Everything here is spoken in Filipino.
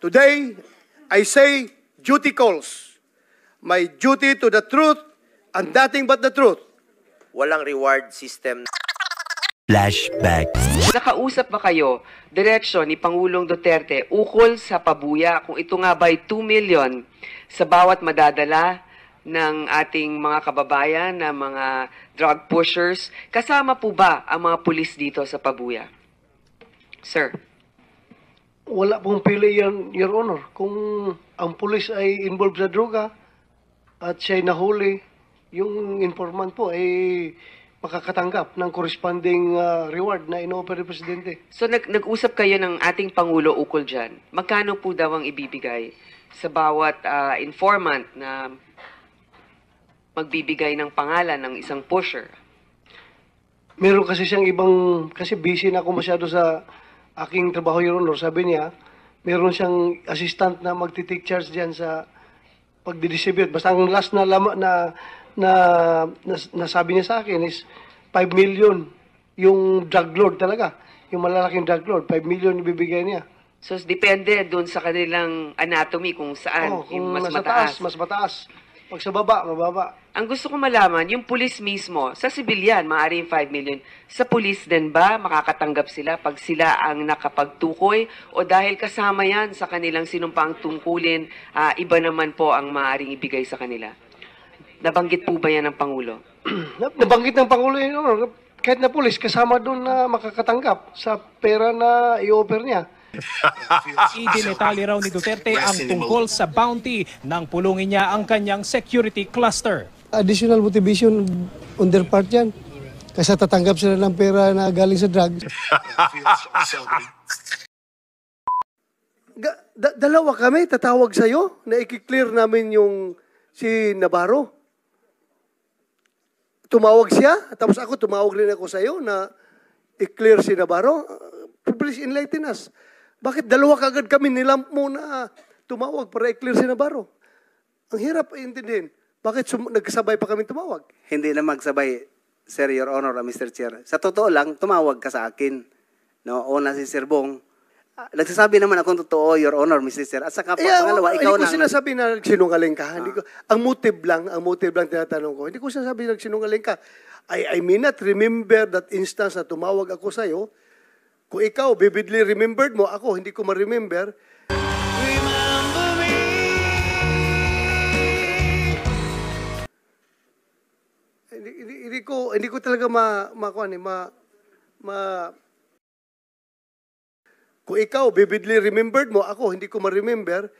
Today, I say duty calls. My duty to the truth and nothing but the truth. Walang reward system. Flashback. Nakausap ba kayo, diretsyo ni Pangulong Duterte, ukol sa pabuya kung ito nga ba'y 2 million sa bawat madadala ng ating mga kababayan na mga drug pushers? Kasama po ba ang mga pulis dito sa pabuya? Sir. Wala pong pili yan, Your Honor. Kung ang pulis ay involved sa droga at siya'y nahuli, yung informant po ay makakatanggap ng corresponding reward na in-offer ni Presidente. So nag-usap kayo ng ating Pangulo ukol dyan. Magkano po daw ang ibibigay sa bawat informant na magbibigay ng pangalan ng isang pusher? Meron kasi siyang ibang, kasi busy na ako masyado sa aking trabaho, Your Honor. Sabi niya, meron siyang assistant na magti-take charge diyan sa pagdi-distribute. Basta ang last na nasabi niya sa akin is 5 million yung drug lord talaga. Yung malalaking drug lord, 5 million ibibigay niya. So depende doon sa kanilang anatomy kung saan, Kung yung mas nasa mataas. taas, mas mataas. Pag sa baba, mababa. Ang gusto ko malaman, yung pulis mismo, sa sibilyan, maaari yung 5 million. Sa pulis din ba, makakatanggap sila pag sila ang nakapagtukoy? O dahil kasama yan sa kanilang sinumpang tungkulin, iba naman po ang maaaring ibigay sa kanila? Nabanggit po ba yan ng Pangulo? Nabanggit ng Pangulo yun, Your Honor. Kahit na pulis, kasama doon na makakatanggap sa pera na i-offer niya. Idinetali raw ni Duterte ang tungkol sa bounty nang pulungin niya ang kanyang security cluster. Additional motivation on their part yan. Kasi tatanggap sila ng pera na galing sa drugs. Dalawa kami tatawag sa'yo na i-clear namin yung si Navarro. Tumawag siya, tapos ako tumawag rin ako sa'yo na i-clear si Navarro. Please enlighten us. Bakit dalawa kagad kami nilamp mo na tumawag para i-clear si Navarro? Ang hirap intindihin. Bakit nagkasabay pa kami tumawag? Hindi na magsabay, Sir, Your Honor, Mr. Chair. Sa totoo lang, tumawag ka sa akin. No, una si Sir Bong. Nagsasabi naman akong totoo, Your Honor, Mr. Chair. At saka pangalawa, ikaw na. Hindi ko sinasabi na nagsinungaling ka. Ang motive lang tinatanong ko. Hindi ko sinasabi na nagsinungaling ka. I may not remember that instance na tumawag ako sa'yo. Kung ikaw, vividly remembered mo, ako, hindi ko ma-remember. Remember me. Hindi ko talaga kung ikaw, vividly remembered mo, ako, hindi ko ma-remember.